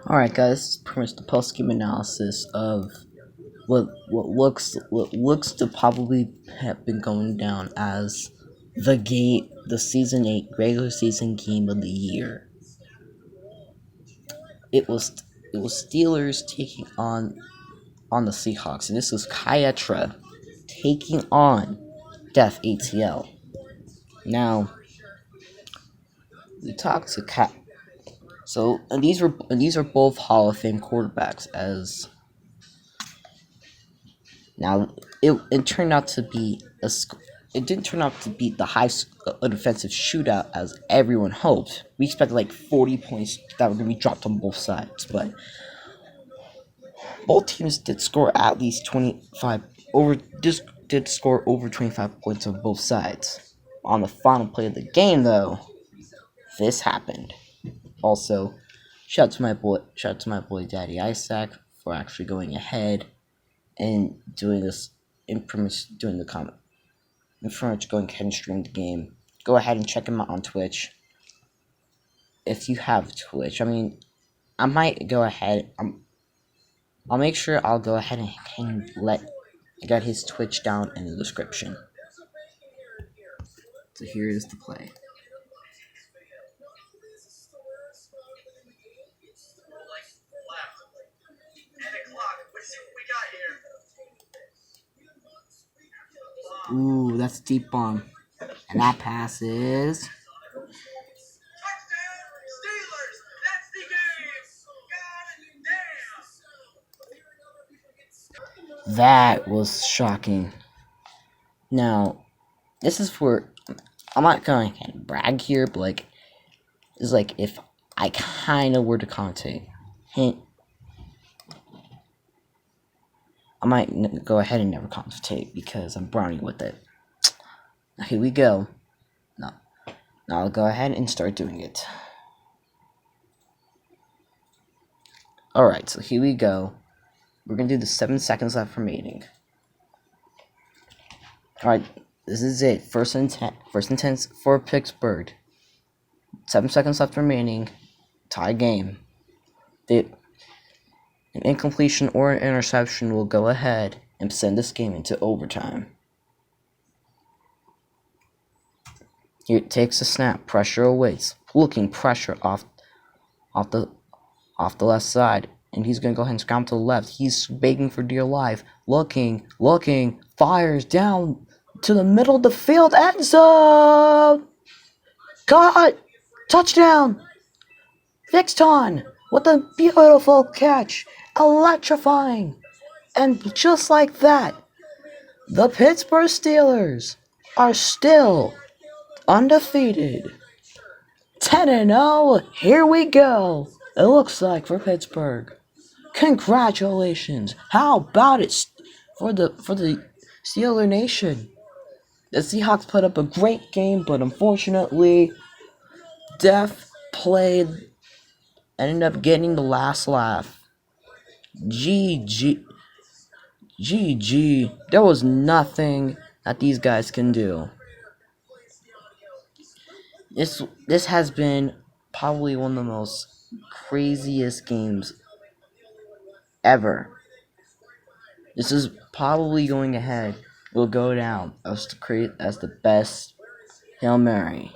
Alright guys, this is pretty much the post-game analysis of what looks to probably have been going down as the season 8 regular season game of the year. It was Steelers taking on the Seahawks, and this was kyretra taking on DeafATL. Now we talked to Cat. So and these are both Hall of Fame quarterbacks. As now it turned out to be it didn't turn out to be a defensive shootout as everyone hoped. We expected like 40 points that were going to be dropped on both sides, but both teams did score at least 25 over. Just did score over 25 points on both sides. On the final play of the game, though, this happened. Also, shout out to my boy Daddy Isaac for actually going ahead and doing this doing the comment. In front going ahead and stream the game. Go ahead and check him out on Twitch. If you have Twitch, I might go ahead. I'll make sure I'll go ahead and get his Twitch down in the description. So here is the play. Ooh, that's a deep bomb. And that passes. That was shocking. Now, this is for, I'm not going to brag here, but it's like if I kind of were to commentate. Hint. I might go ahead and never commentate because I'm brownie with it. Now, here we go. Now I'll go ahead and start doing it. Alright, so here we go. We're going to do the 7 seconds left remaining. Alright, this is it. First and 10 for Pittsburgh. 7 seconds left remaining. Tie game. An incompletion or an interception will go ahead and send this game into overtime. Here it takes a snap. Pressure awaits. Looking pressure off the left side. And he's going to go ahead and scramble to the left. He's begging for dear life. Looking, fires down to the middle of the field. End zone! Caught! Touchdown! Vixton with a beautiful catch. Electrifying. And just like that, the Pittsburgh Steelers are still undefeated. 10-0. Here we go. It looks like for Pittsburgh. Congratulations! How about it for the Steeler Nation? The Seahawks put up a great game, but unfortunately, Def ended up getting the last laugh. GG. There was nothing that these guys can do. This has been probably one of the most craziest games ever. This is probably going ahead. Will go down as the best Hail Mary.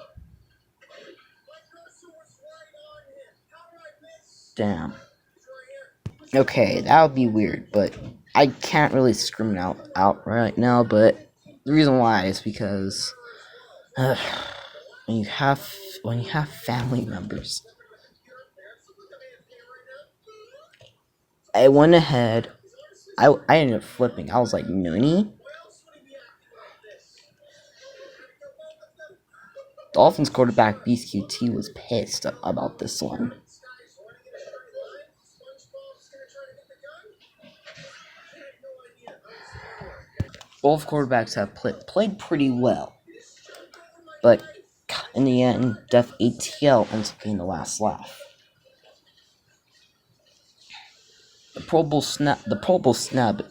Damn. Okay, that would be weird, but I can't really scream it out right now. But the reason why is because when you have family members. I went ahead. I ended up flipping. I was like, "Nani?" Dolphins quarterback BQT was pissed about this one. Both quarterbacks have played pretty well, but in the end, DeafATL ends up getting the last laugh. The Pro Bowl snub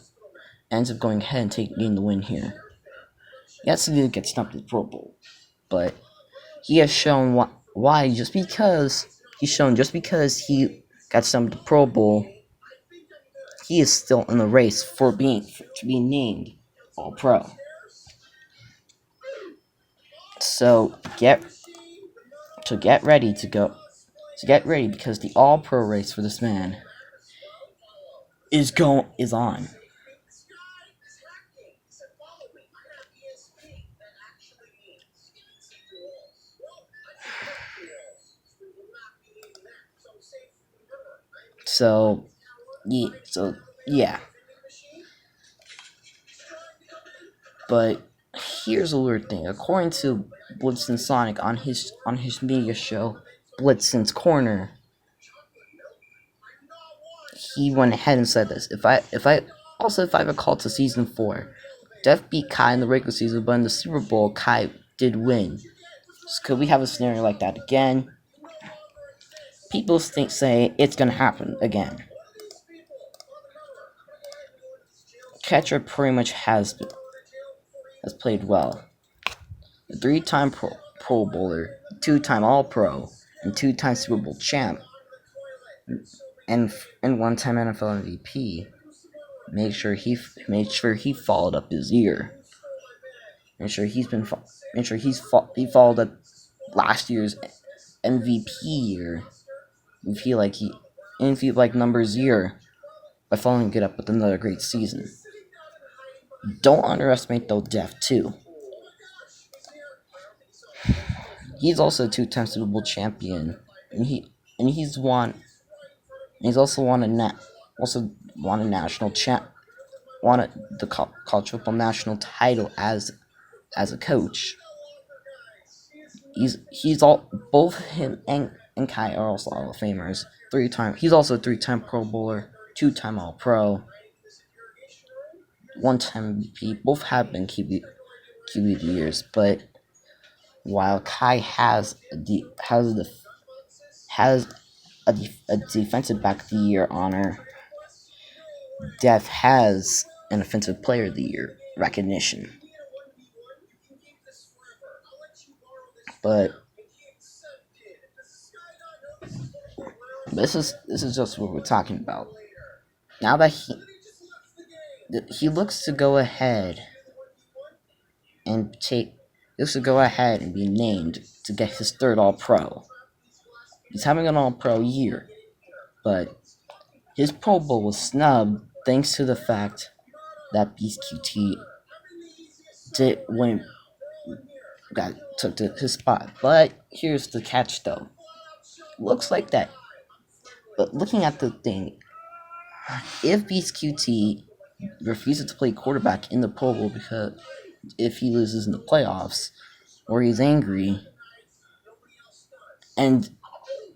ends up going ahead and taking the win here. Yes, he did get snubbed at the Pro Bowl, but he has shown why. Just because he got some to Pro Bowl, he is still in the race to be named All Pro. So get ready because the All Pro race for this man is on. So yeah. But here's a weird thing. According to Blitzen Sonic on his media show, Blitzen's Corner, he went ahead and said this. If I recall to season 4, Def beat Kai in the regular season, but in the Super Bowl, Kai did win. So could we have a scenario like that again? People say it's gonna happen again. Catcher pretty much has played well. A 3-time Pro Bowler, 2-time All-Pro, and 2-time Super Bowl champ, and 1-time NFL MVP. Make sure he followed up his year. Make sure he followed up last year's MVP year. If he like numbers year by following it up with another great season. Don't underestimate though Def too. He's also a 2-time Super Bowl champion, and he's also won a national the college football national title as a coach. Both him and Kai are also Hall of Famers. He's also a 3-time Pro Bowler, 2-time All Pro, 1-time MVP. Both have been QB of the years, but while Kai has a defensive back of the year honor, Def has an offensive player of the year recognition. But this is just what we're talking about. Now that he looks to go ahead and be named to get his 3rd All-Pro. He's having an All-Pro year, but his Pro Bowl was snubbed thanks to the fact that Beast QT took his spot. But here's the catch though. Looks like that. But looking at the thing, if Beast QT refuses to play quarterback in the Pro Bowl because if he loses in the playoffs or he's angry, and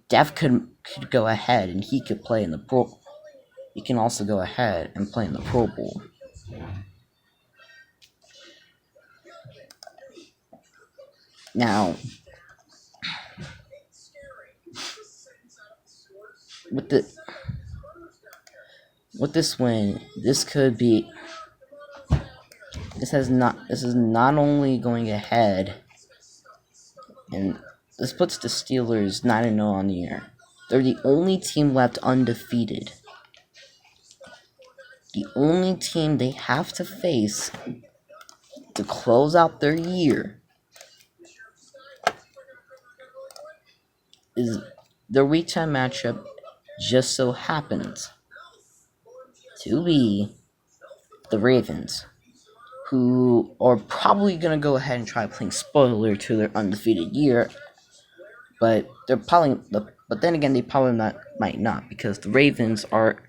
Def could go ahead and he could play in the Pro. He can also go ahead and play in the Pro Bowl. Now, with this win, this is not only going ahead, and this puts the Steelers 9-0 on the year. They're the only team left undefeated. The only team they have to face to close out their year is their Week 10 matchup just so happens to be the Ravens, who are probably going to go ahead and try playing spoiler to their undefeated year, but then again, they probably might not, because the Ravens were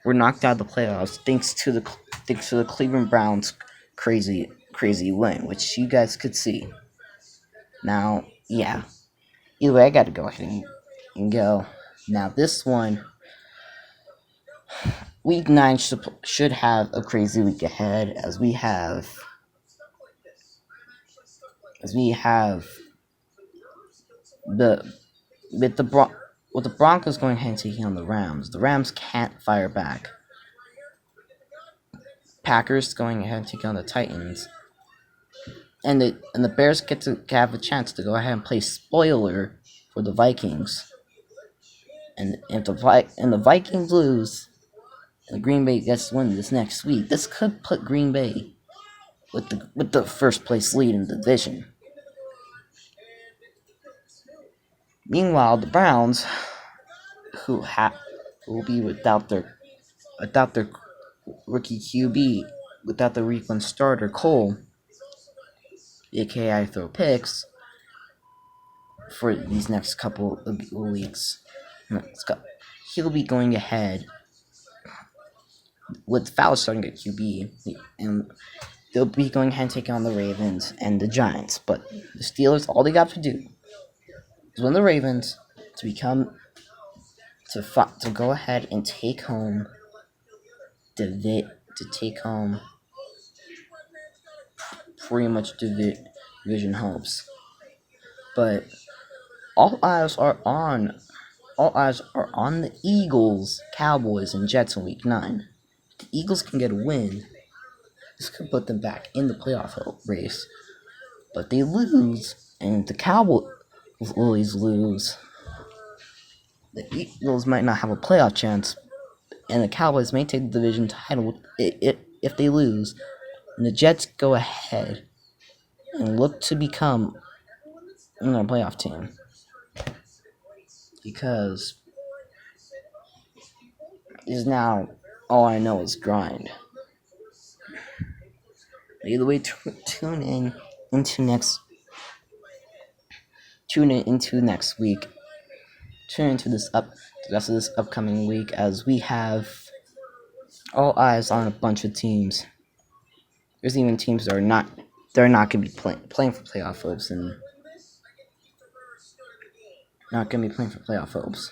knocked out of the playoffs thanks to the Cleveland Browns crazy win, which you guys could see. Now, yeah. Either way, I got to go ahead and go. Now, this one, Week 9 should have a crazy week ahead, as we have with the Broncos going ahead and taking on the Rams. The Rams can't fire back. Packers going ahead and taking on the Titans. And the Bears get to have a chance to go ahead and play spoiler for the Vikings. And if the Vikings lose, and Green Bay gets to win this next week, this could put Green Bay with the first place lead in the division. Meanwhile, the Browns, who will be without their rookie QB, without the week one starter Cole, aka throw picks, for these next couple of weeks. He'll be going ahead with Fowler starting at QB, and they'll be going ahead and taking on the Ravens and the Giants. But the Steelers, all they got to do is win the Ravens to go ahead and take home pretty much division hopes. But all eyes are on the Eagles, Cowboys, and Jets in Week 9. If the Eagles can get a win, this could put them back in the playoff race. But they lose, and the Cowboys lose. The Eagles might not have a playoff chance, and the Cowboys may take the division title if they lose. And the Jets go ahead and look to become a playoff team. Because is now all I know is grind. Either way, tune in into next week. Tune into the rest of this upcoming week, as we have all eyes on a bunch of teams. There's even teams that are not going to be playing for playoff hopes, and not going to be playing for playoff hopes.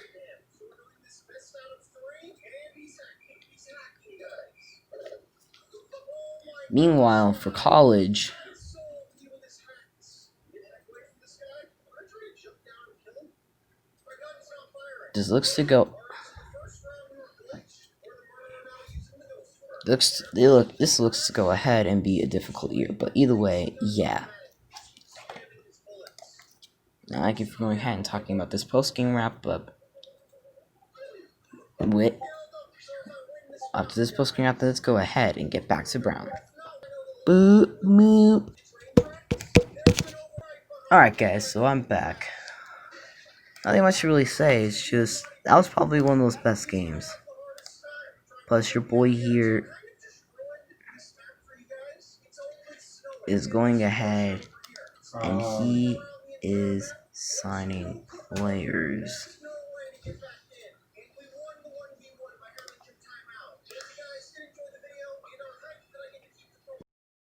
Meanwhile, for college, this looks to go ahead and be a difficult year. But either way, yeah. Now I can go ahead and talking about this post-game wrap-up. After this post-game wrap-up, let's go ahead and get back to Brown. Boop, boop. Alright guys, so I'm back. Nothing much to really say, it's just, that was probably one of those best games. Plus your boy here is going ahead and he is signing players.